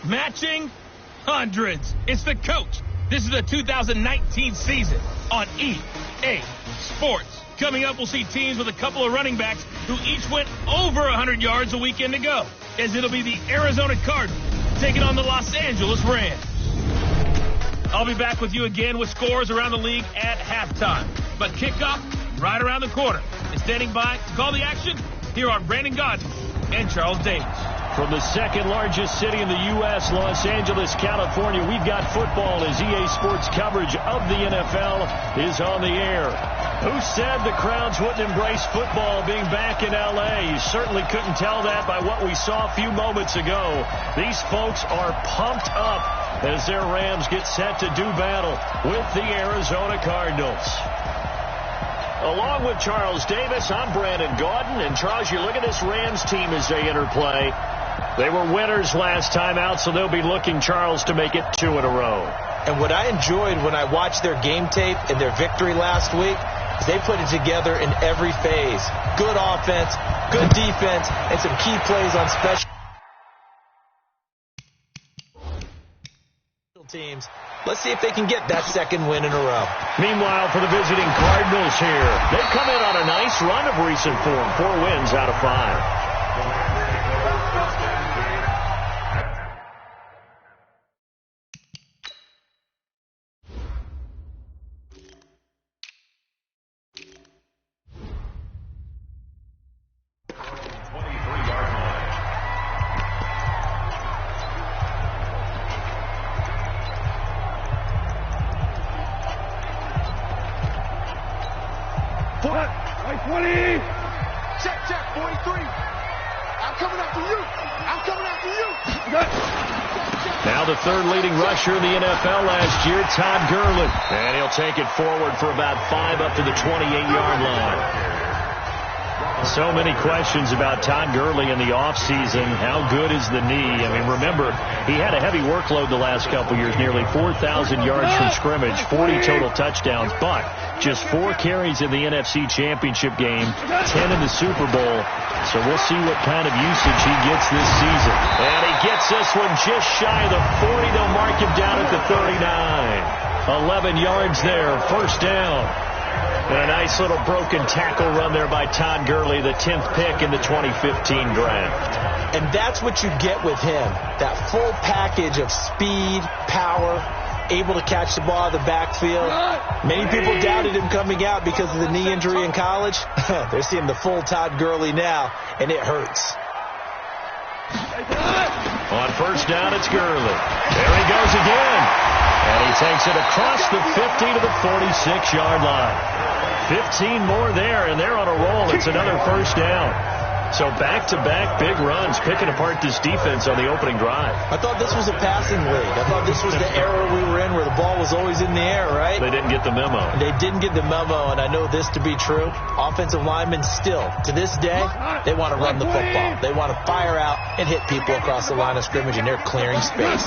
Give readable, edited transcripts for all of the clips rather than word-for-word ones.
Matching hundreds. It's the coach. This is the 2019 season on EA Sports. Coming up, we'll see teams with a couple of running backs who each went over 100 yards a weekend ago, as it'll be the Arizona Cardinals taking on the Los Angeles Rams. I'll be back with you again with scores around the league at halftime. But kickoff right around the corner. And standing by to call the action, here are Brandon Godfrey and Charles Davis. From the second largest city in the U.S., Los Angeles, California, we've got football as EA Sports coverage of the NFL is on the air. Who said the crowds wouldn't embrace football being back in L.A.? You certainly couldn't tell that by what we saw a few moments ago. These folks are pumped up as their Rams get set to do battle with the Arizona Cardinals. Along with Charles Davis, I'm Brandon Gaudin. And Charles, you look at this Rams team as they enter play. They were winners last time out, so they'll be looking, Charles, to make it 2 in a row. And what I enjoyed when I watched their game tape and their victory last week is they put it together in every phase. Good offense, good defense, and some key plays on special teams. Let's see if they can get that second win in a row. Meanwhile, for the visiting Cardinals here, they've come in on a nice run of recent form. 4 wins out of 5. Now the third leading rusher in the NFL last year, Todd Gurley. And he'll take it forward for about 5 up to the 28-yard line. So many questions about Todd Gurley in the offseason. How good is the knee? I mean, remember, he had a heavy workload the last couple years, nearly 4,000 yards from scrimmage, 40 total touchdowns, but just 4 carries in the NFC Championship game, 10 in the Super Bowl. So we'll see what kind of usage he gets this season. And he gets this one just shy of the 40. They'll mark him down at the 39. 11 yards there, first down. And a nice little broken tackle run there by Todd Gurley, the 10th pick in the 2015 draft. And that's what you get with him, that full package of speed, power, able to catch the ball out of the backfield. Many people doubted him coming out because of the knee injury in college. They're seeing the full Todd Gurley now, and it hurts. On first down, it's Gurley. There he goes again. And he takes it across the 50 to the 46-yard line. 15 more there, and they're on a roll. It's another first down. So back-to-back big runs, picking apart this defense on the opening drive. I thought this was a passing league. I thought this was the era we were in where the ball was always in the air, right? They didn't get the memo. They didn't get the memo, and I know this to be true. Offensive linemen still, to this day, they want to run the football. They want to fire out and hit people across the line of scrimmage, and they're clearing space.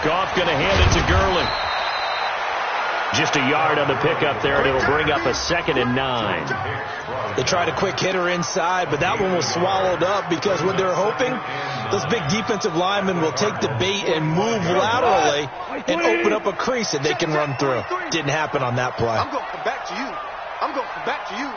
Goff going to hand it to Gurley. Just a yard on the pickup there, and it'll bring up a 2nd and 9. They tried a quick hitter inside, but that one was swallowed up because what they're hoping, those big defensive linemen will take the bait and move laterally and open up a crease that they can run through. Didn't happen on that play. I'm going back to you. I'm going back to you.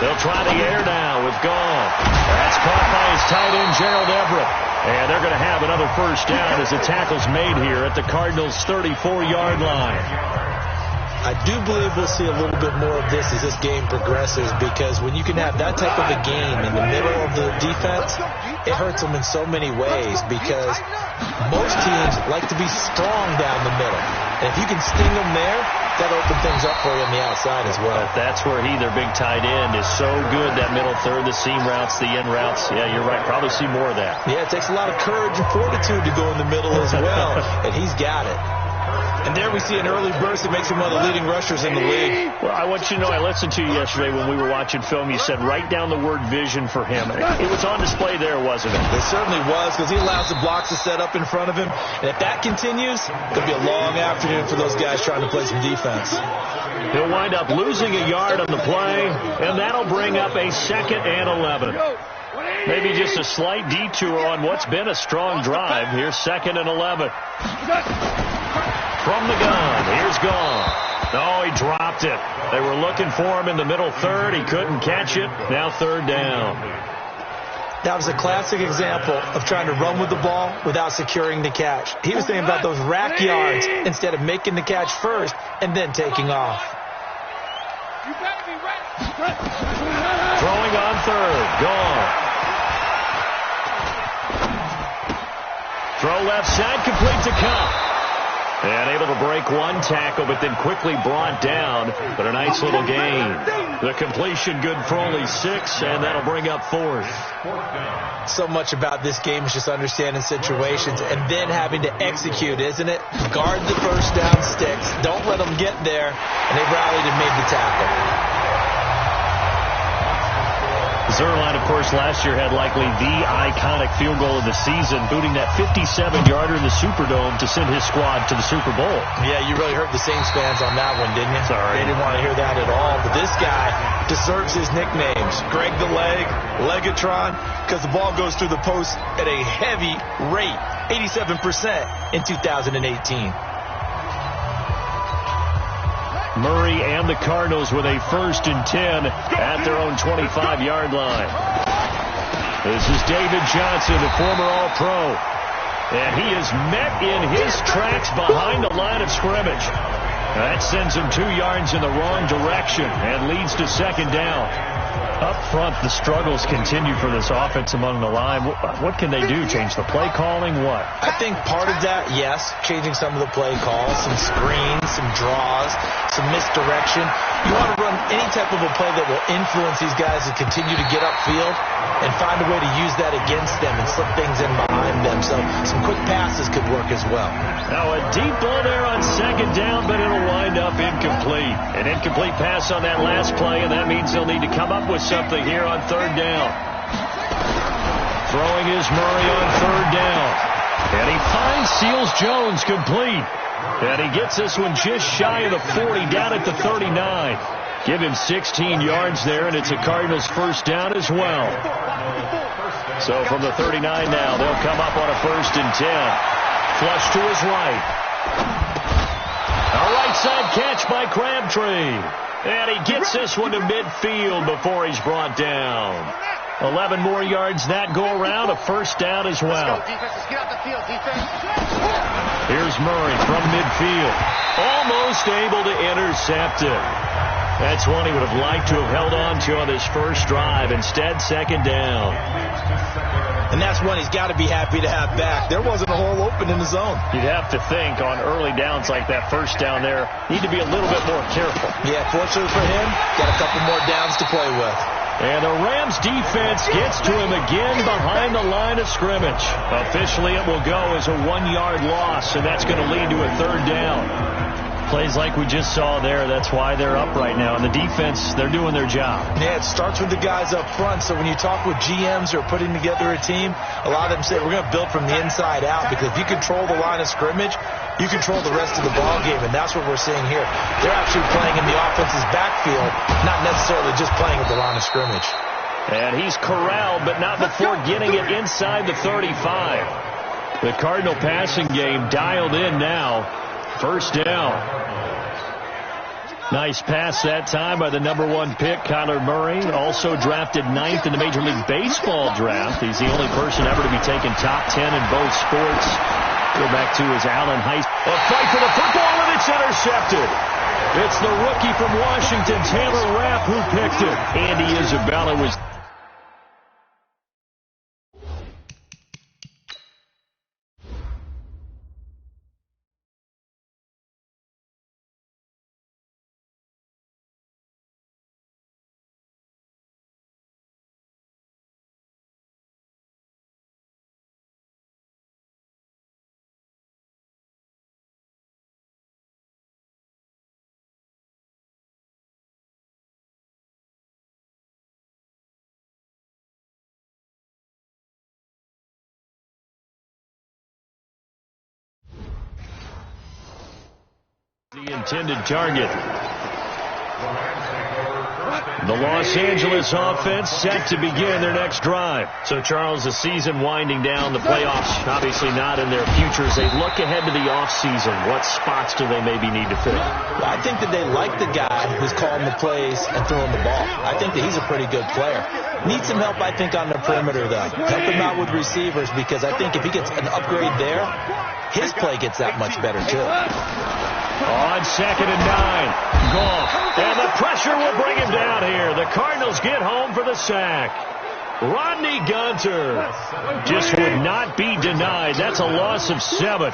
They'll try the air now with Goff. That's caught by his tight end, Gerald Everett. And they're going to have another first down as the tackle's made here at the Cardinals' 34-yard line. I do believe we'll see a little bit more of this as this game progresses, because when you can have that type of a game in the middle of the defense, it hurts them in so many ways, because most teams like to be strong down the middle. And if you can sting them there, that opens things up for you on the outside as well. But that's where their big tight end, is so good, that middle third, the seam routes, the end routes. Yeah, you're right. Probably see more of that. Yeah, it takes a lot of courage and fortitude to go in the middle as well, and he's got it. And there we see an early burst that makes him one of the leading rushers in the league. Well, I want you to know, I listened to you yesterday when we were watching film. You said write down the word vision for him. It was on display there, wasn't it? It certainly was, because he allows the blocks to set up in front of him. And if that continues, it'll be a long afternoon for those guys trying to play some defense. He'll wind up losing a yard on the play, and that'll bring up a 2nd and 11. Maybe just a slight detour on what's been a strong drive. Here's 2nd and 11. From the gun, here's Gone. Oh, he dropped it. They were looking for him in the middle third. He couldn't catch it. Now 3rd down. That was a classic example of trying to run with the ball without securing the catch. He was thinking about those rack yards instead of making the catch first and then taking off. Throwing on 3rd. Gone. Throw left side, complete to Cup. And able to break one tackle, but then quickly brought down. But a nice little gain. The completion good for only 6, and that'll bring up 4th. So much about this game is just understanding situations and then having to execute, isn't it? Guard the first down sticks. Don't let them get there. And they rallied and made the tackle. Zerline, of course, last year had likely the iconic field goal of the season, booting that 57-yarder in the Superdome to send his squad to the Super Bowl. Yeah, you really hurt the Saints fans on that one, didn't you? Sorry. They didn't want to hear that at all. But this guy deserves his nicknames. Greg the Leg, Legatron, because the ball goes through the post at a heavy rate, 87% in 2018. Murray and the Cardinals with a 1st and 10 at their own 25-yard line. This is David Johnson, the former All-Pro. And he is met in his tracks behind the line of scrimmage. That sends him 2 yards in the wrong direction and leads to 2nd down. Up front, the struggles continue for this offense among the line. What can they do? Change the play calling? What? I think part of that, yes, changing some of the play calls, some screens, some draws, some misdirection. You want to run any type of a play that will influence these guys to continue to get upfield and find a way to use that against them and slip things in behind them. So some quick passes could work as well. Now a deep ball there on 2nd down, but it'll wind up incomplete. An incomplete pass on that last play, and that means they'll need to come up with something here on 3rd down. Throwing is Murray on 3rd down. And he finds Seals-Jones complete. And he gets this one just shy of the 40, down at the 39. Give him 16 yards there, and it's a Cardinals 1st down as well. So from the 39 now, they'll come up on a 1st and 10. Flush to his right. A right side catch by Crabtree. And he gets this one to midfield before he's brought down. 11 more yards that go around, a 1st down as well. Here's Murray from midfield. Almost able to intercept it. That's one he would have liked to have held on to on his first drive. Instead, 2nd down. And that's one he's got to be happy to have back. There wasn't a hole open in the zone. You'd have to think on early downs like that 1st down there, need to be a little bit more careful. Yeah, fortunately for him, got a couple more downs to play with. And the Rams defense gets to him again behind the line of scrimmage. Officially, it will go as a 1-yard loss, and that's going to lead to a 3rd down. Plays like we just saw there, that's why they're up right now. And the defense, they're doing their job. Yeah, it starts with the guys up front. So when you talk with GMs who are putting together a team, a lot of them say, we're going to build from the inside out. Because if you control the line of scrimmage, you control the rest of the ball game. And that's what we're seeing here. They're actually playing in the offense's backfield, not necessarily just playing at the line of scrimmage. And he's corralled, but not before getting it inside the 35. The Cardinal passing game dialed in now. 1st down. Nice pass that time by the number 1 pick, Kyler Murray. Also drafted 9th in the Major League Baseball draft. He's the only person ever to be taken top 10 in both sports. Go back to his Allen High School. A fight for the football, and it's intercepted. It's the rookie from Washington, Taylor Rapp, who picked it. Andy Isabella was... the intended target. The Los Angeles offense set to begin their next drive. So, Charles, the season winding down, the playoffs obviously not in their future. As they look ahead to the offseason, what spots do they maybe need to fill? Well, I think that they like the guy who's calling the plays and throwing the ball. I think that he's a pretty good player. Needs some help, I think, on the perimeter, though. Help him out with receivers, because I think if he gets an upgrade there, his play gets that much better, too. On 2nd and 9, Goff. And the pressure will bring him down here. The Cardinals get home for the sack. Rodney Gunter just would not be denied. That's a loss of 7.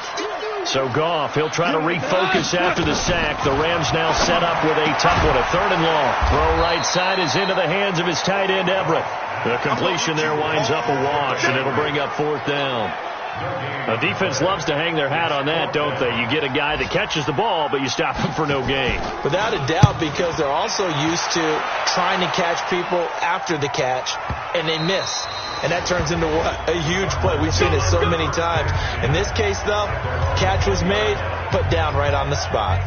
So Goff, he'll try to refocus after the sack. The Rams now set up with a tough one, a 3rd and long. Throw right side is into the hands of his tight end, Everett. The completion there winds up a wash, and it'll bring up 4th down. The defense loves to hang their hat on that, don't they? You get a guy that catches the ball, but you stop him for no gain. Without a doubt, because they're also used to trying to catch people after the catch, and they miss. And that turns into a huge play. We've seen it so many times. In this case, though, catch was made, put down right on the spot.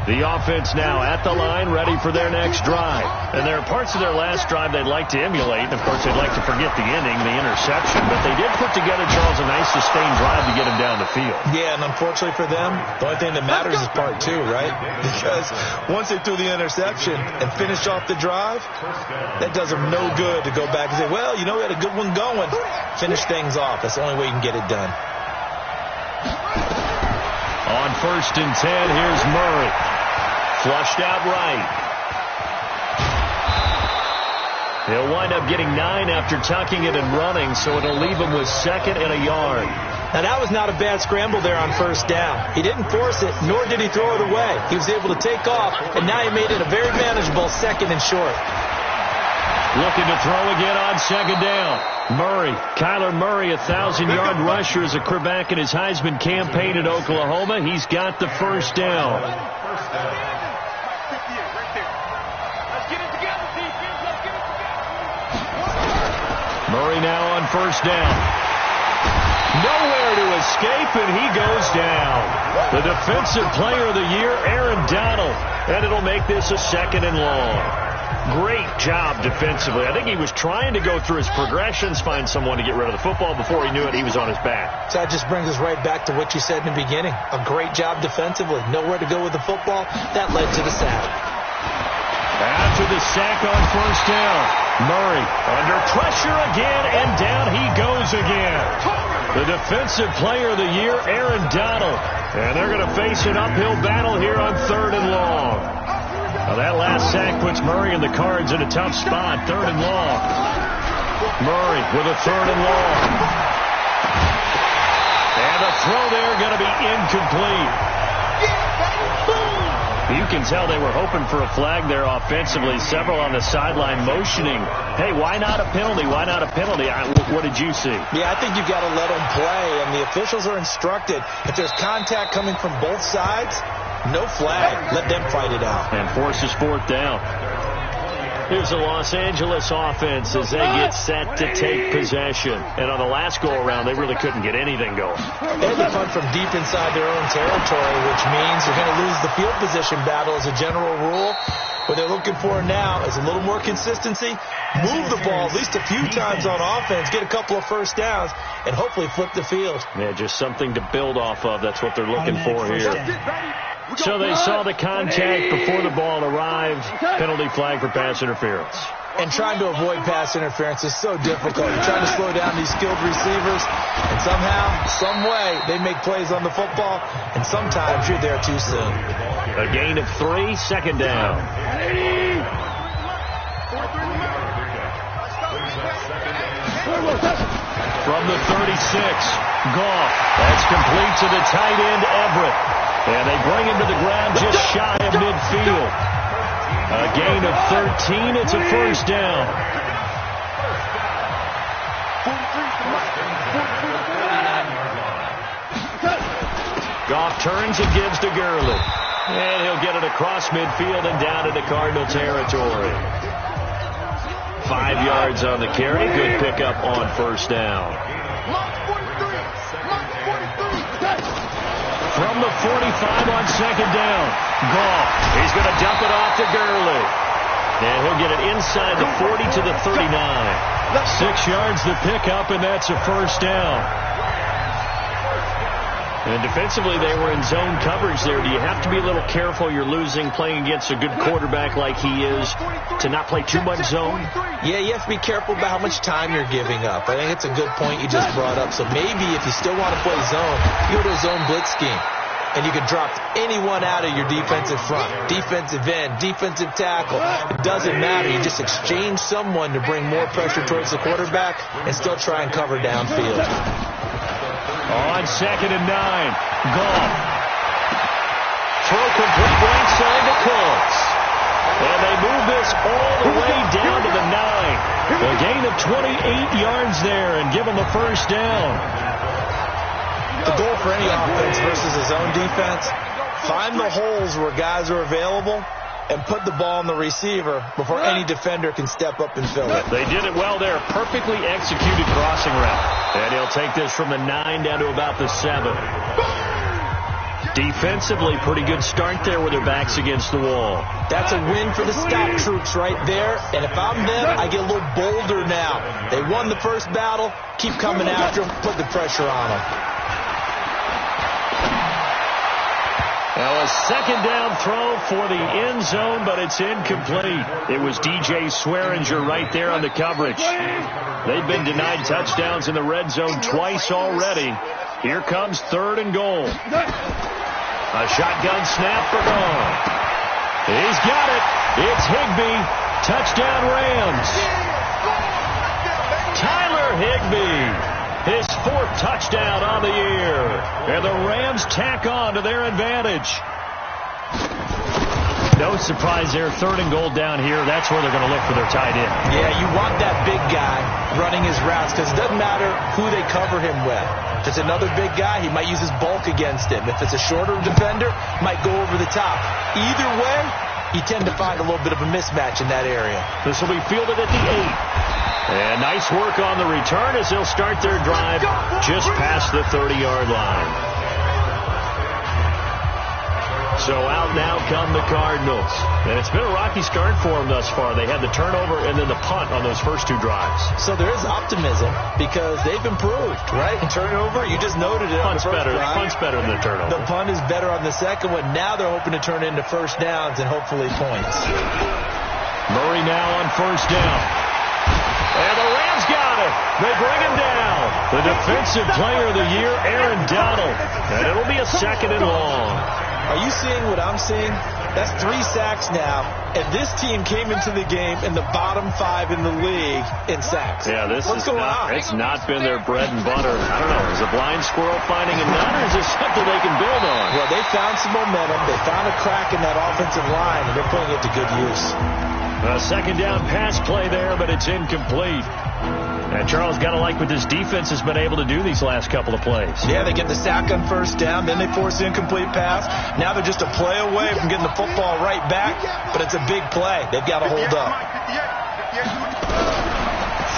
The offense now at the line, ready for their next drive. And there are parts of their last drive they'd like to emulate. Of course, they'd like to forget the inning, the interception. But they did put together, Charles, a nice sustained drive to get him down the field. Yeah, and unfortunately for them, the only thing that matters is part 2, right? Because once they threw the interception and finished off the drive, that does them no good to go back and say, well, you know, we had a good one going. Finish things off. That's the only way you can get it done. On 1st and 10, here's Murray. Flushed out right. He'll wind up getting 9 after tucking it and running, so it'll leave him with 2nd and a yard. Now, that was not a bad scramble there on 1st down. He didn't force it, nor did he throw it away. He was able to take off, and now he made it a very manageable 2nd and short. Looking to throw again on 2nd down. Murray, Kyler Murray, 1,000-yard rusher as a quarterback in his Heisman campaign at Oklahoma. He's got the 1st down. Murray now on 1st down. Nowhere to escape, and he goes down. The defensive player of the year, Aaron Donald. And it'll make this a 2nd and long. Great job defensively. I think he was trying to go through his progressions, find someone to get rid of the football. Before he knew it, he was on his back. So that just brings us right back to what you said in the beginning. A great job defensively. Nowhere to go with the football. That led to the sack. After the sack on 1st down, Murray under pressure again, and down he goes again. The defensive player of the year, Aaron Donald. And they're going to face an uphill battle here on 3rd and long. Now that last sack puts Murray and the Cards in a tough spot. 3rd and long. Murray with a 3rd and long. And the throw there going to be incomplete. You can tell they were hoping for a flag there offensively. Several on the sideline motioning, hey, why not a penalty? Why not a penalty? What did you see? Yeah, I think you've got to let them play, and the officials are instructed. If there's contact coming from both sides, no flag. Let them fight it out. And forces 4th down. Here's the Los Angeles offense as they get set to take possession. And on the last go-around, they really couldn't get anything going. They had to punt from deep inside their own territory, which means you're going to lose the field position battle as a general rule. What they're looking for now is a little more consistency, move the ball at least a few times on offense, get a couple of 1st downs, and hopefully flip the field. Yeah, just something to build off of. That's what they're looking for here. So they saw the contact before the ball arrived. Penalty flag for pass interference. And trying to avoid pass interference is so difficult. You're trying to slow down these skilled receivers, and somehow, some way, they make plays on the football, and sometimes you're there too soon. A gain of 3, 2nd down. From the 36, Goff. That's complete to the tight end, Everett. And they bring him to the ground just shy of midfield. A gain of 13. It's a 1st down. Goff turns and gives to Gurley. And he'll get it across midfield and down into Cardinal territory. 5 yards on the carry. Good pickup on 1st down. From from the 45 on second down. Goff, he's going to dump it off to Gurley. And he'll get it inside the 40 to the 39. 6 yards the pickup, and that's a first down. And defensively, they were in zone coverage there. Do you have to be a little careful? You're losing playing against a good quarterback like he is to not play too much zone? Yeah, you have to be careful about how much time you're giving up. I think it's a good point you just brought up. So maybe if you still want to play zone, you go to a zone blitz scheme. And you can drop anyone out of your defensive front. Defensive end, defensive tackle. It doesn't matter. You just exchange someone to bring more pressure towards the quarterback and still try and cover downfield. On second and 9, Goff. Throw complete right side to Colts. And they move this all the way down to the 9. A gain of 28 yards there and give them a first down. The goal for any offense versus a zone defense, find the holes where guys are available and put the ball on the receiver before any defender can step up and fill it. They did it well there. Perfectly executed crossing route. And he'll take this from the 9 down to about the 7. Defensively, pretty good start there with their backs against the wall. That's a win for the scout troops right there. And if I'm them, I get a little bolder now. They won the first battle. Keep coming after them. Put the pressure on them. Now a second down throw for the end zone, but it's incomplete. It was DJ Swearinger right there on the coverage. They've been denied touchdowns in the red zone twice already. Here comes 3rd and goal. A shotgun snap for Goff. He's got it. It's Higbee. Touchdown Rams. Tyler Higbee. His 4th touchdown on the year. And the Rams tack on to their advantage. No surprise there. 3rd and goal down here. That's where they're going to look for their tight end. Yeah, you want that big guy running his routes because it doesn't matter who they cover him with. If it's another big guy, he might use his bulk against him. If it's a shorter defender, might go over the top. Either way, you tend to find a little bit of a mismatch in that area. This will be fielded at the 8. And nice work on the return as they'll start their drive just past the 30-yard line. So out now come the Cardinals. And it's been a rocky start for them thus far. They had the turnover and then the punt on those first 2 drives. So there is optimism because they've improved, right? And turnover, you just noted it. Punt's better. Punt's better than the turnover. The punt is better on the second one. Now they're hoping to turn it into first downs and hopefully points. Murray now on first down. And the Rams got it. They bring him down. The defensive player of the year, Aaron Donald. And it'll be a 2nd and long. Are you seeing what I'm seeing? That's 3 sacks now. And this team came into the game in the bottom 5 in the league in sacks. Yeah, What's going on? It's not been their bread and butter. I don't know. Is a blind squirrel finding a nut, or is this something they can build on? Well, they found some momentum. They found a crack in that offensive line, and they're putting it to good use. A second down pass play there, but it's incomplete. And Charles, got to like what this defense has been able to do these last couple of plays. Yeah, they get the sack on first down, then they force the incomplete pass. Now they're just a play away from getting the football right back, but it's a big play. They've got to hold up.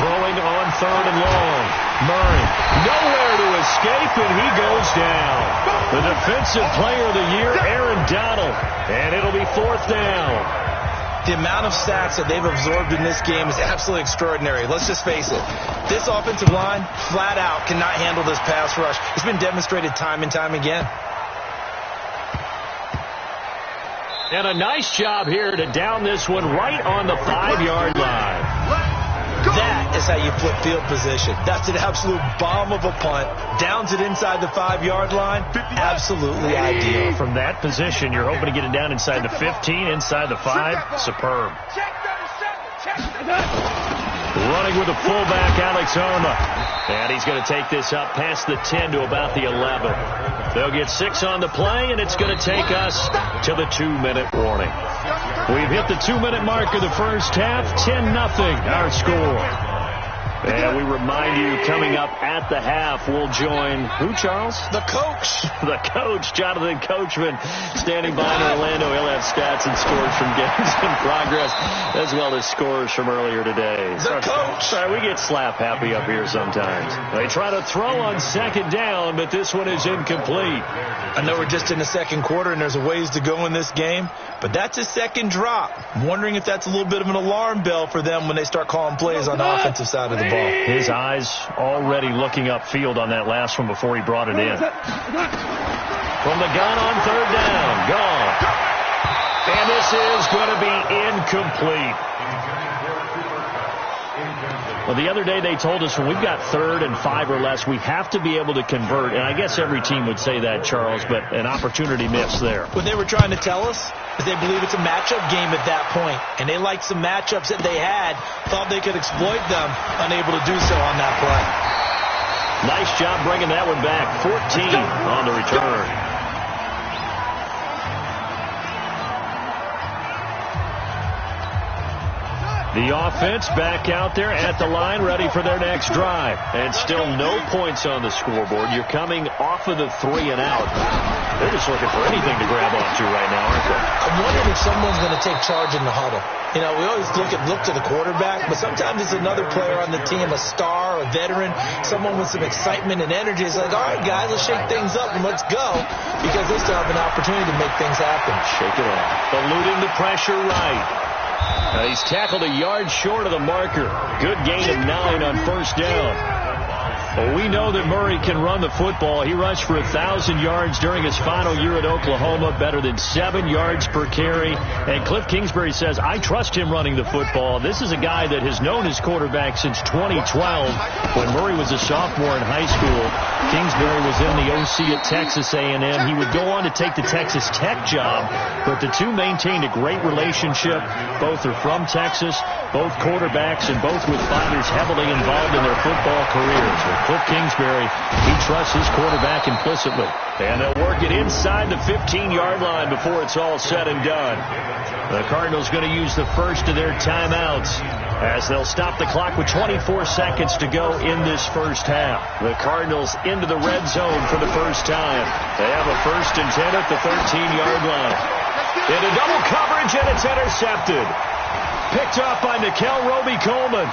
Throwing on 3rd and long. Murray, nowhere to escape, and he goes down. The defensive player of the year, Aaron Donald, and it'll be 4th down. The amount of sacks that they've absorbed in this game is absolutely extraordinary. Let's just face it. This offensive line, flat out, cannot handle this pass rush. It's been demonstrated time and time again. And a nice job here to down this one right on the 5-yard line. That is how you flip field position. That's an absolute bomb of a punt. Downs it inside the 5-yard line. Absolutely ideal. From that position, you're hoping to get it down inside the 15, inside the 5. Superb. Running with the fullback, Alex Arma. And he's going to take this up past the 10 to about the 11. They'll get 6 on the play, and it's going to take us to the 2-minute warning. We've hit the 2-minute mark of the first half. 10-0 our score. And we remind you, coming up at the half, we'll join who, Charles? The coach. The coach, Jonathan Coachman, standing by in Orlando. He'll have stats and scores from games in progress, as well as scores from earlier today. The coach. Sorry, we get slap happy up here sometimes. They try to throw on second down, but this one is incomplete. I know we're just in the second quarter and there's a ways to go in this game, but that's a second drop. I'm wondering if that's a little bit of an alarm bell for them when they start calling plays on the offensive side of the ball. His eyes already looking upfield on that last one before he brought it in. From the gun on third down, gone. And this is going to be incomplete. Well, the other day they told us when we've got 3rd and 5 or less, we have to be able to convert. And I guess every team would say that, Charles, but an opportunity missed there. What they were trying to tell us is they believe it's a matchup game at that point. And they liked some matchups that they had, thought they could exploit them, unable to do so on that play. Nice job bringing that one back. 14 on the return. The offense back out there at the line, ready for their next drive. And still no points on the scoreboard. You're coming off of the 3 and out. They're just looking for anything to grab onto right now, aren't they? I'm wondering if someone's going to take charge in the huddle. You know, we always look to the quarterback, but sometimes it's another player on the team, a star, a veteran, someone with some excitement and energy. It's like, all right, guys, let's shake things up and let's go, because they still have an opportunity to make things happen. Shake it off. Eluding the pressure right. He's tackled a yard short of the marker. Good gain of 9 on first down. Well, we know that Murray can run the football. He rushed for 1,000 yards during his final year at Oklahoma, better than 7 yards per carry. And Cliff Kingsbury says, I trust him running the football. This is a guy that has known his quarterback since 2012. When Murray was a sophomore in high school, Kingsbury was in the OC at Texas A&M. He would go on to take the Texas Tech job, but the two maintained a great relationship. Both are from Texas, both quarterbacks, and both with fathers heavily involved in their football careers. Cliff Kingsbury, he trusts his quarterback implicitly. And they'll work it inside the 15-yard line before it's all said and done. The Cardinals going to use the first of their timeouts as they'll stop the clock with 24 seconds to go in this first half. The Cardinals into the red zone for the first time. They have a 1st and 10 at the 13-yard line. Into double coverage, and it's intercepted. Picked off by Nickel Roby-Coleman.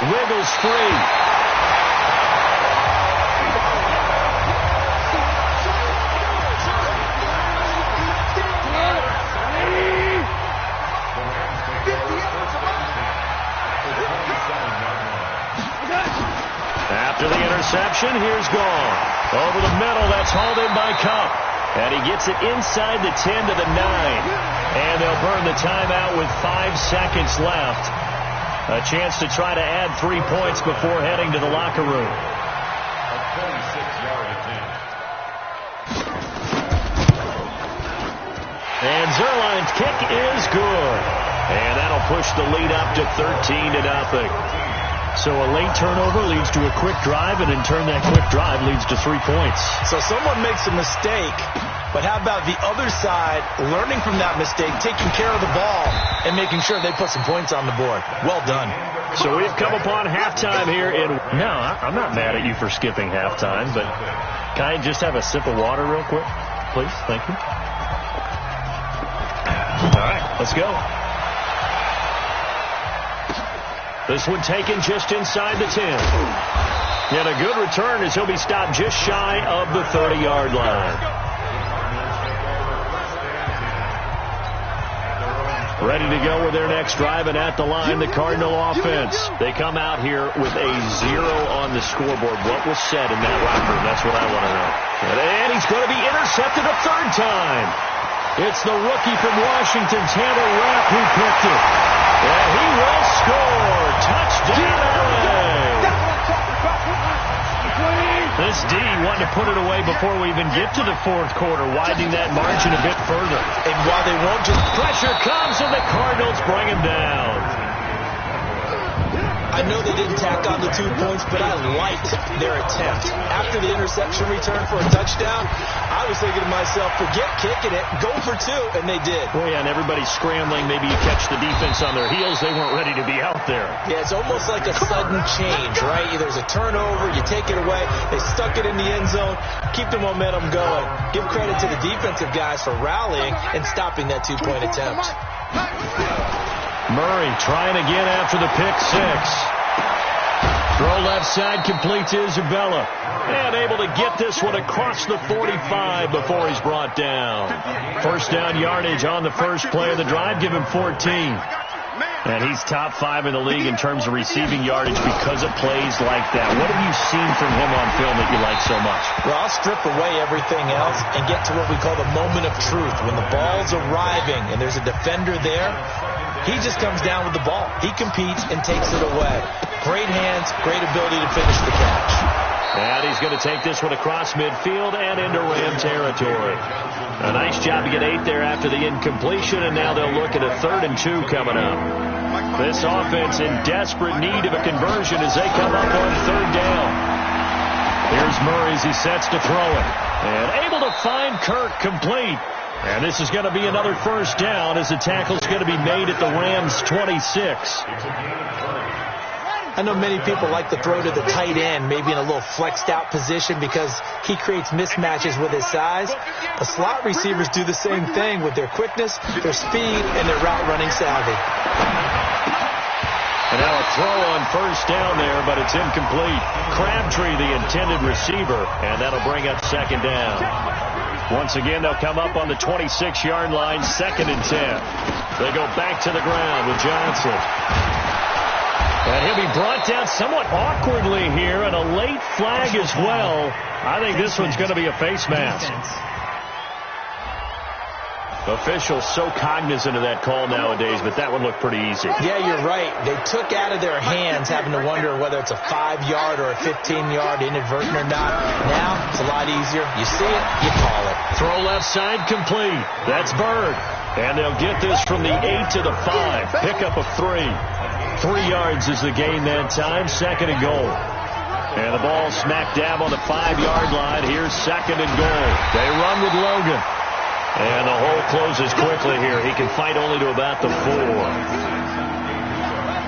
Wiggles free. After the interception, here's gone. Over the middle, that's hauled in by Cup. And he gets it inside the 10 to the 9. And they'll burn the timeout with 5 seconds left. A chance to try to add 3 points before heading to the locker room. And Zerline's kick is good. And that'll push the lead up to 13-0. So a late turnover leads to a quick drive, and in turn that quick drive leads to 3 points. So someone makes a mistake, but how about the other side learning from that mistake, taking care of the ball, and making sure they put some points on the board? Well done. So we've come upon halftime here in... No, I'm not mad at you for skipping halftime, but can I just have a sip of water real quick? Please, thank you. All right, let's go. This one taken just inside the 10. And a good return as he'll be stopped just shy of the 30-yard line. Ready to go with their next drive, and at the line, the Cardinal offense. They come out here with a 0 on the scoreboard. What was said in that locker room? That's what I want to know. And he's going to be intercepted a 3rd time. It's the rookie from Washington, Tanner Rapp, who picked it. And he will score. Touchdown, LA. This D wanted to put it away before we even get to the 4th quarter, widening that margin a bit further. And while they won't just... Pressure comes, and the Cardinals bring him down. I know they didn't tack on the 2 points, but I liked their attempt. After the interception return for a touchdown, I was thinking to myself, forget kicking it, go for 2, and they did. Well, yeah, and everybody's scrambling. Maybe you catch the defense on their heels. They weren't ready to be out there. Yeah, it's almost like a sudden change, right? There's a turnover, you take it away, they stuck it in the end zone, keep the momentum going. Give credit to the defensive guys for rallying and stopping that 2-point attempt. Murray trying again after the pick 6. Throw left side, complete to Isabella. And able to get this one across the 45 before he's brought down. First down yardage on the first play of the drive. Give him 14. And he's top 5 in the league in terms of receiving yardage because of plays like that. What have you seen from him on film that you like so much? Well, I'll strip away everything else and get to what we call the moment of truth. When the ball's arriving and there's a defender there, he just comes down with the ball. He competes and takes it away. Great hands, great ability to finish the catch. And he's going to take this one across midfield and into Ram territory. A nice job to get 8 there after the incompletion, and now they'll look at a 3rd and 2 coming up. This offense in desperate need of a conversion as they come up on 3rd down. Here's Murray as he sets to throw it. And able to find Kirk complete. And this is going to be another first down as the tackle's going to be made at the Rams' 26. I know many people like to throw to the tight end, maybe in a little flexed out position because he creates mismatches with his size. The slot receivers do the same thing with their quickness, their speed, and their route running savvy. And now a throw on first down there, but it's incomplete. Crabtree, the intended receiver, and that'll bring up 2nd down. Once again, they'll come up on the 26-yard line, 2nd and 10. They go back to the ground with Johnson. And he'll be brought down somewhat awkwardly here, and a late flag as well. I think this one's going to be a face mask. Officials so cognizant of that call nowadays, but that would look pretty easy. Yeah, you're right. They took out of their hands having to wonder whether it's a 5-yard or a 15-yard inadvertent or not. Now, it's a lot easier. You see it, you call it. Throw left side complete. That's Bird. And they'll get this from the 8 to the 5. Pickup of 3. 3 yards is the gain that time. 2nd and goal. And the ball smack dab on the 5-yard line. Here's 2nd and goal. They run with Logan. And the hole closes quickly here. He can fight only to about the 4.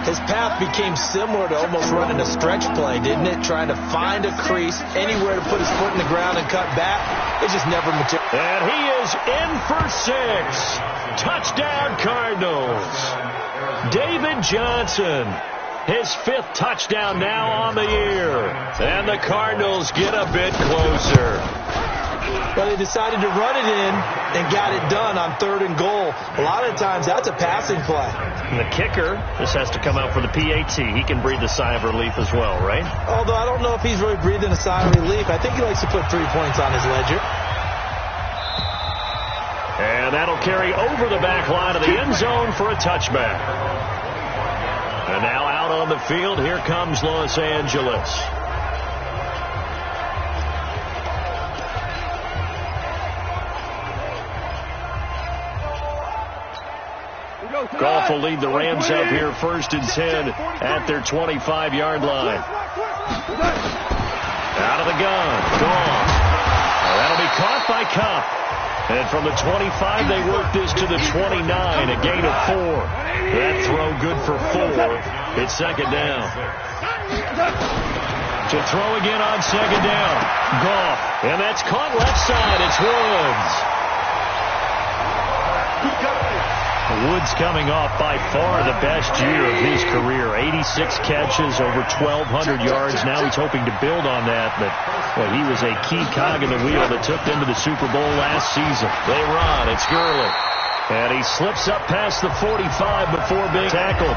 His path became similar to almost running a stretch play, didn't it? Trying to find a crease, anywhere to put his foot in the ground and cut back. It just never materialized. And he is in for 6. Touchdown Cardinals. David Johnson, his 5th touchdown now on the year. And the Cardinals get a bit closer. Well, they decided to run it in and got it done on 3rd and goal. A lot of times that's a passing play. And the kicker, this has to come out for the PAT. He can breathe a sigh of relief as well, right? Although I don't know if he's really breathing a sigh of relief. I think he likes to put 3 points on his ledger. And that'll carry over the back line of the end zone for a touchback. And now out on the field, here comes Los Angeles. Goff will lead the Rams up here 1st and 10 at their 25-yard line. Out of the gun. Goff. That'll be caught by Cup. And from the 25, they work this to the 29, a gain of 4. That throw good for 4. It's 2nd down. To throw again on 2nd down. Goff. And that's caught left side. It's Woods. Woods coming off by far the best year of his career. 86 catches, over 1,200 yards. Now he's hoping to build on that, but well, he was a key cog in the wheel that took them to the Super Bowl last season. They run. It's Gurley. And he slips up past the 45 before being tackled.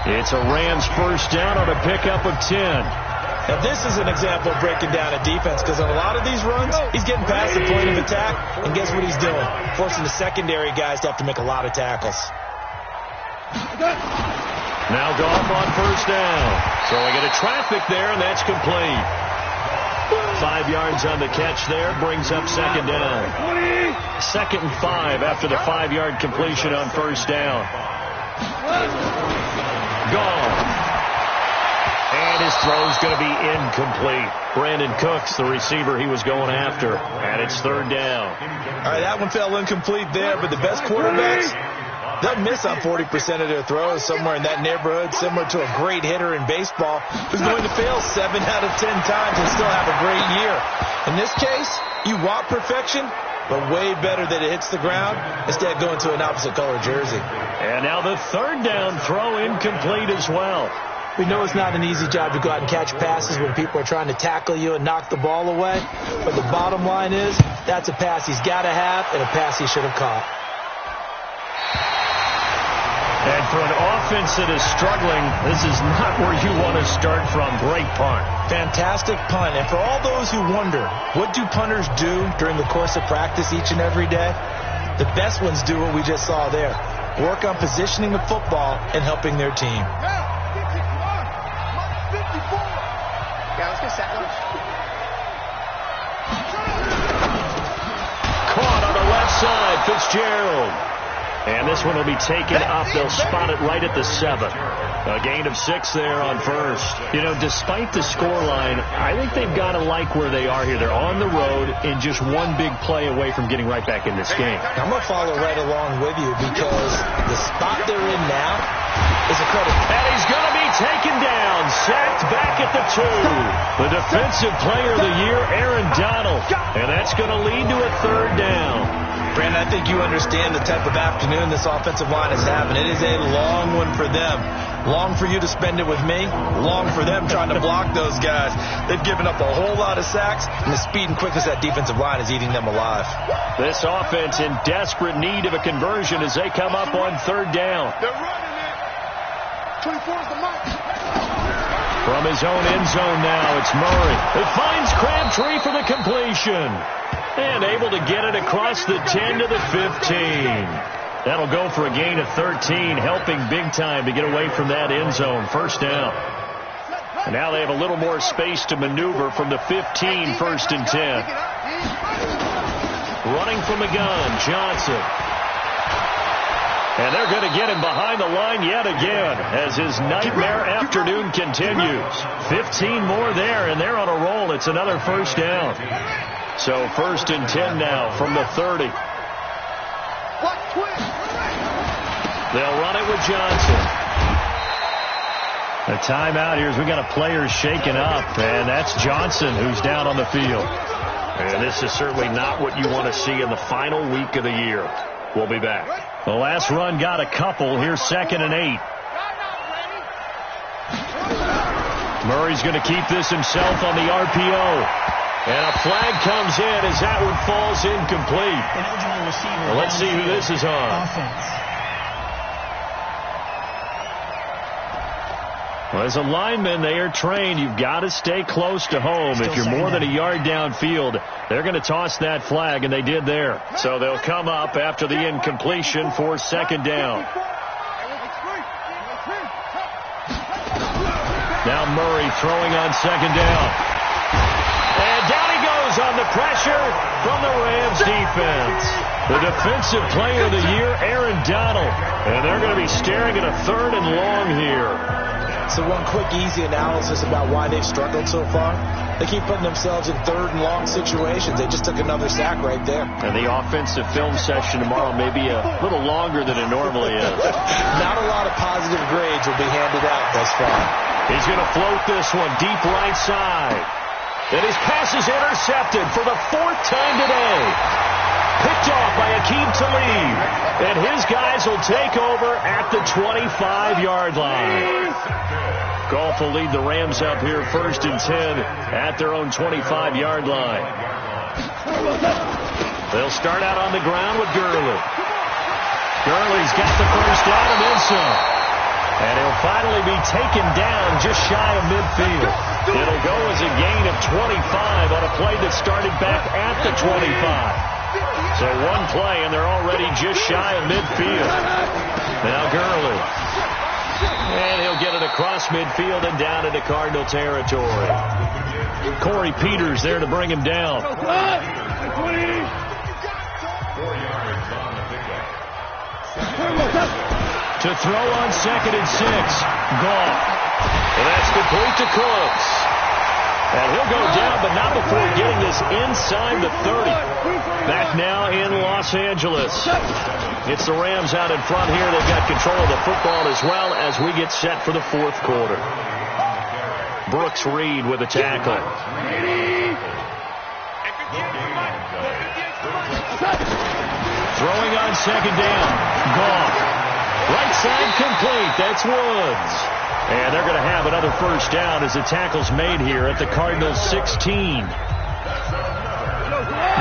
It's a Rams first down on a pickup of 10. Now, this is an example of breaking down a defense because on a lot of these runs, he's getting past the point of attack, and guess what he's doing? Forcing the secondary guys to have to make a lot of tackles. Now Goff on first down. Throwing into traffic there, and that's complete. 5 yards on the catch there, brings up 2nd down. 2nd and 5 after the 5-yard completion on first down. Goff. And his throw's going to be incomplete. Brandon Cooks, the receiver he was going after. And it's third down. All right, that one fell incomplete there, but the best quarterbacks, they'll miss on 40% of their throws, somewhere in that neighborhood, similar to a great hitter in baseball who's going to fail 7 out of 10 times and still have a great year. In this case, you want perfection, but way better that it hits the ground instead of going to an opposite color jersey. And now the third down throw incomplete as well. We know it's not an easy job to go out and catch passes when people are trying to tackle you and knock the ball away. But the bottom line is, that's a pass he's got to have and a pass he should have caught. And for an offense that is struggling, this is not where you want to start from. Great punt. Fantastic punt. And for all those who wonder, what do punters do during the course of practice each and every day? The best ones do what we just saw there. Work on positioning the football and helping their team. Caught on the left side, Fitzgerald. And this one will be taken up. They'll spot it right at the 7. A gain of 6 there on first. You know, despite the scoreline, I think they've got to like where they are here. They're on the road and just one big play away from getting right back in this game. I'm going to follow right along with you because the spot they're in now is a credit. And he's going to be taken down, sacked back at the 2. The defensive player of the year, Aaron Donald. And that's going to lead to a third down. Brandon, I think you understand the type of afternoon this offensive line is having. It is a long one for them. Long for you to spend it with me. Long for them trying to block those guys. They've given up a whole lot of sacks, and the speed and quickness of that defensive line is eating them alive. This offense in desperate need of a conversion as they come up on third down. They're running it. 24 is the mark. From his own end zone now, it's Murray. It finds Crabtree for the completion. And able to get it across the 10 to the 15. That'll go for a gain of 13, helping big time to get away from that end zone. First down. And now they have a little more space to maneuver from the 15, first and 10. Running from the gun, Johnson. And they're going to get him behind the line yet again as his nightmare afternoon continues. 15 more there, and they're on a roll. It's another first down. So first and 10 now from the 30. They'll run it with Johnson. A timeout here as we got a player shaken up, and that's Johnson who's down on the field. And this is certainly not what you want to see in the final week of the year. We'll be back. The last run got a couple. Here's second and 8. Murray's going to keep this himself on the RPO. And a flag comes in as that one falls incomplete. Well, let's see who this is on. Well, as a lineman, they are trained. You've got to stay close to home. If you're more than a yard downfield, they're going to toss that flag, and they did there. So they'll come up after the incompletion for second down. Now Murray throwing on second down. And down he goes on the pressure from the Rams defense. The defensive player of the year, Aaron Donald. And they're going to be staring at a third and long here. So one quick, easy analysis about why they've struggled so far. They keep putting themselves in third and long situations. They just took another sack right there. And the offensive film session tomorrow may be a little longer than it normally is. Not a lot of positive grades will be handed out thus far. He's going to float this one deep right side. And his pass is intercepted for the 4th time today. Picked off by Aqib Talib. And his guys will take over at the 25-yard line. Golf will lead the Rams up here first and 10 at their own 25-yard line. They'll start out on the ground with Gurley. Gurley's got the first down and then some. And he'll finally be taken down just shy of midfield. It'll go as a gain of 25 on a play that started back at the 25. So one play, and they're already just shy of midfield. Now Gurley. And he'll get it across midfield and down into Cardinal territory. Corey Peters there to bring him down. To throw on second and 6. Goff. And that's complete to Cooks. And he'll go down, but not before getting this inside the 30. Back now in Los Angeles. It's the Rams out in front here. They've got control of the football as well as we get set for the fourth quarter. Brooks Reed with a tackle. Throwing on second down. Goff. Right side complete. That's Woods. And they're going to have another first down as the tackle's made here at the Cardinals' 16.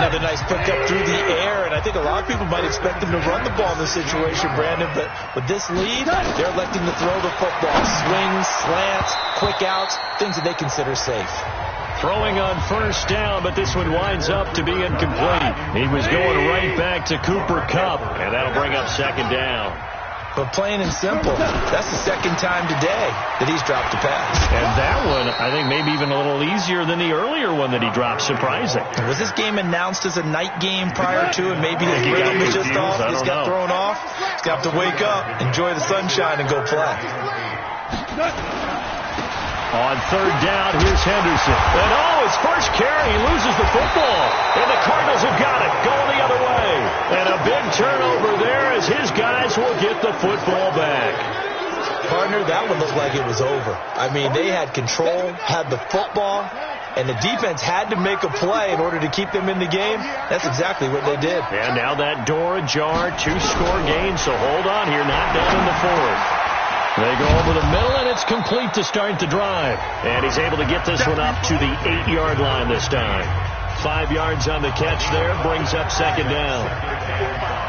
Another nice pickup through the air, and I think a lot of people might expect them to run the ball in this situation, Brandon, but with this lead, they're electing to throw the football. Swings, slants, quick outs, things that they consider safe. Throwing on first down, but this one winds up to be incomplete. He was going right back to Cooper Kupp, and that'll bring up second down. But plain and simple, that's the second time today that he's dropped a pass. And that one, I think, maybe even a little easier than the earlier one that he dropped. Surprising. Was this game announced as a night game prior to, and maybe his rhythm was just off? He's got thrown off. He's got to wake up, enjoy the sunshine, and go play. On third down, here's Henderson. And his first carry, he loses the football. And the Cardinals have got it, going the other way. And a big turnover there as his guys will get the football back. Partner, that one looked like it was over. I mean, they had control, had the football, and the defense had to make a play in order to keep them in the game. That's exactly what they did. And now that door ajar, 2-score game, so hold on here, not done in the fourth. They go over the middle, and it's complete to start the drive. And he's able to get this one up to the 8-yard line this time. 5 yards on the catch there, brings up second down.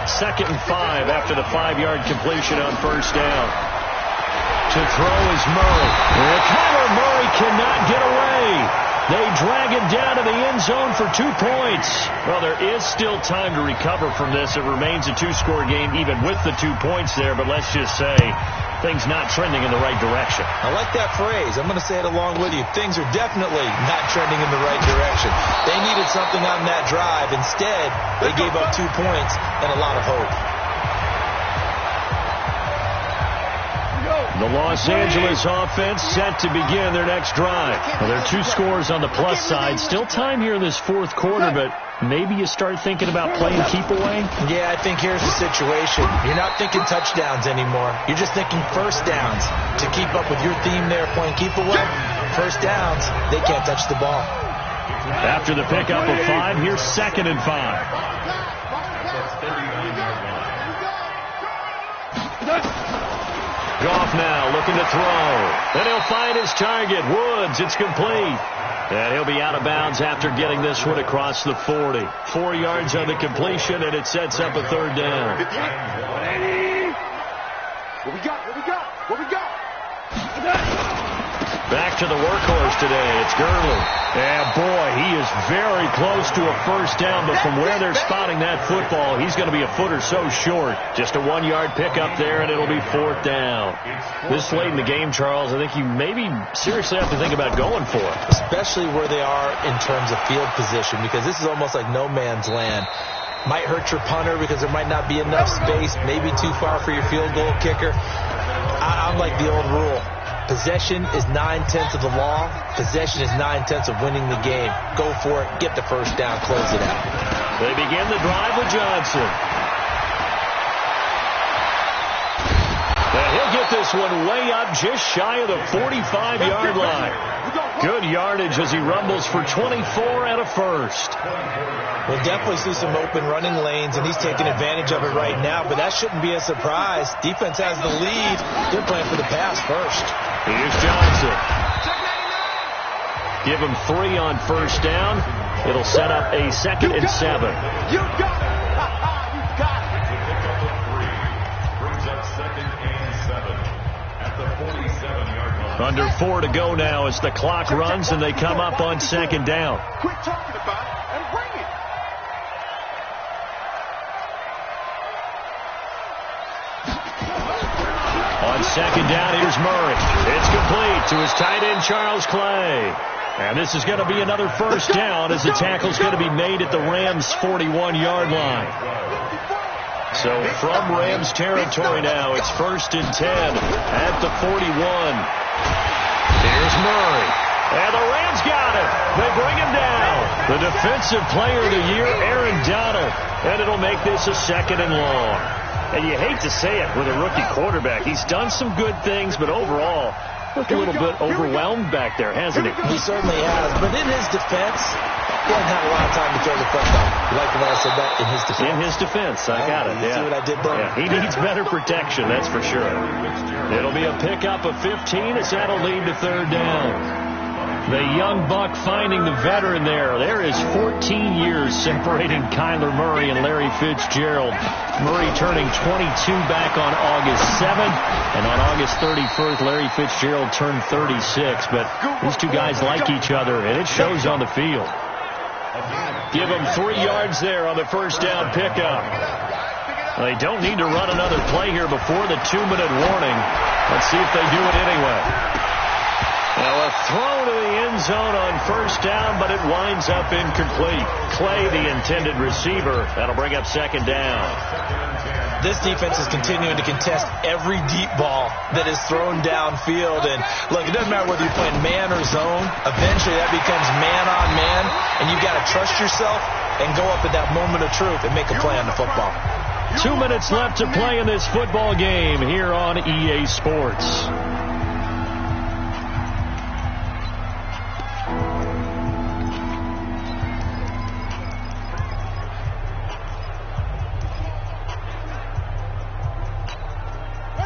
2nd and 5 after the 5-yard completion on first down. To throw is Murray. And Kyler Murray cannot get away. They drag him down to the end zone for 2 points. Well, there is still time to recover from this. It remains a 2-score game even with the 2 points there, but let's just say things not trending in the right direction. I like that phrase. I'm going to say it along with you. Things are definitely not trending in the right direction. They needed something on that drive. Instead, they gave up 2 points and a lot of hope. The Los Angeles offense set to begin their next drive. Well, there are 2 scores on the plus side. Still time here in this fourth quarter, but maybe you start thinking about playing keep away? Yeah, I think here's the situation. You're not thinking touchdowns anymore. You're just thinking first downs. To keep up with your theme there, playing keep away, first downs, they can't touch the ball. After the pickup of 5, here's 2nd and 5. Goff now looking to throw. And he'll find his target. Woods, it's complete. And he'll be out of bounds after getting this one across the 40. 4 yards on the completion, and it sets up a third down. What we got? What we got? What we got? Back to the workhorse today. It's Gurley. And boy, he is very close to a first down, but from where they're spotting that football, he's going to be a foot or so short. Just a 1-yard pickup there, and it'll be 4th down. This late in the game, Charles, I think you maybe seriously have to think about going for it. Especially where they are in terms of field position, because this is almost like no man's land. Might hurt your punter because there might not be enough space, maybe too far for your field goal kicker. I'm like the old rule. Possession is 9/10 of the law. Possession is 9/10 of winning the game. Go for it. Get the first down. Close it out. They begin the drive with Johnson. And he'll get this one way up just shy of the 45-yard line. Good yardage as he rumbles for 24 and a first. We'll definitely see some open running lanes, and he's taking advantage of it right now, but that shouldn't be a surprise. Defense has the lead. They're playing for the pass first. Here's Johnson. Give him 3 on first down. It'll set up a 2nd and 7. You got it. You got it. Brings up 2nd and 7 at the 47-yard line. Under 4 to go now as the clock runs and they come up on 2nd down. Quit talking about it and bring it. On 2nd down, here's Murray. It's complete to his tight end, Charles Clay. And this is going to be another first down as the tackle's going to be made at the Rams' 41-yard line. So from Rams territory now, it's 1st and 10 at the 41. Here's Murray. And the Rams got him. They bring him down. The Defensive Player of the Year, Aaron Donald. And it'll make this a 2nd and long. And you hate to say it with a rookie quarterback. He's done some good things, but overall, looked a little bit overwhelmed back there, hasn't he? He certainly has. But in his defense, he hasn't had a lot of time to throw the football. You like the way I said that? In his defense. In his defense. I got it. You see what I did there? Yeah, he needs better protection, that's for sure. It'll be a pickup of 15 as that'll lead to 3rd down. The young buck finding the veteran there. There is 14 years separating Kyler Murray and Larry Fitzgerald. Murray turning 22 back on August 7th. And on August 31st, Larry Fitzgerald turned 36. But these two guys like each other, and it shows on the field. Give them 3 yards there on the 1st down pickup. They don't need to run another play here before the 2-minute warning. Let's see if they do it anyway. Now a throw to the end zone on 1st down, but it winds up incomplete. Clay, the intended receiver. That'll bring up 2nd down. This defense is continuing to contest every deep ball that is thrown downfield. And look, it doesn't matter whether you're playing man or zone. Eventually that becomes man on man, and you've got to trust yourself and go up at that moment of truth and make a play on the football. 2 minutes left to play in this football game here on EA Sports.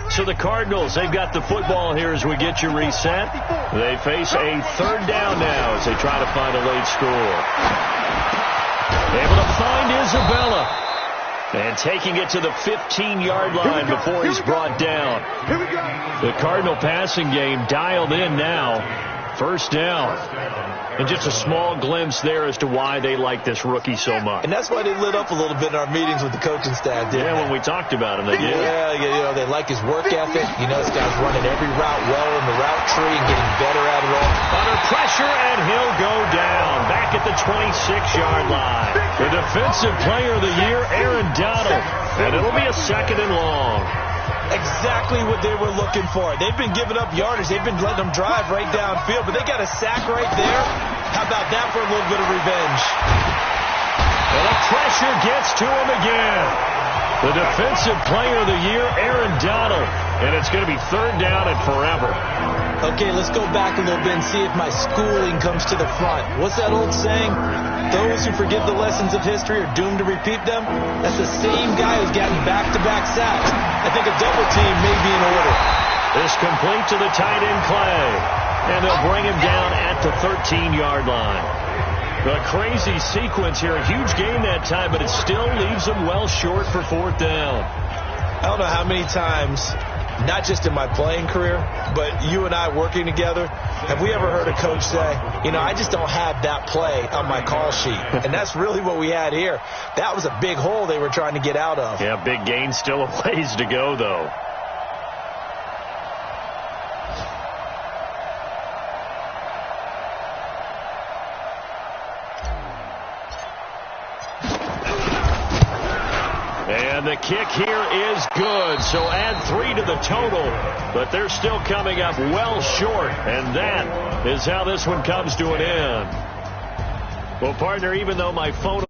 So the Cardinals, they've got the football here as we get you reset. They face a 3rd down now as they try to find a late score. Able to find Isabella. And taking it to the 15-yard line before he's brought down. The Cardinal passing game dialed in now. 1st down. And just a small glimpse there as to why they like this rookie so much. And that's why they lit up a little bit in our meetings with the coaching staff. Yeah, when we talked about him, they did. Yeah, you know, they like his work ethic. You know, this guy's running every route well in the route tree and getting better at it all. Under pressure, and he'll go down. Back at the 26-yard line. The Defensive Player of the Year, Aaron Donald. And it'll be a 2nd and long. Exactly what they were looking for. They've been giving up yardage. They've been letting them drive right downfield, but they got a sack right there. How about that for a little bit of revenge? And the pressure gets to him again. The Defensive Player of the Year, Aaron Donald. And it's going to be 3rd down and forever. Okay, let's go back a little bit and see if my schooling comes to the front. What's that old saying? Those who forget the lessons of history are doomed to repeat them. That's the same guy who's gotten back-to-back sacks. I think a double team may be in order. This complete to the tight end, Clay. And they'll bring him down at the 13-yard line. A crazy sequence here. A huge gain that time, but it still leaves them well short for 4th down. I don't know how many times, not just in my playing career, but you and I working together, have we ever heard a coach say, you know, I just don't have that play on my call sheet. And that's really what we had here. That was a big hole they were trying to get out of. Yeah, big gain, still a ways to go, though. And the kick here is good, so add 3 to the total, but they're still coming up well short, and that is how this one comes to an end. Well, partner, even though my phone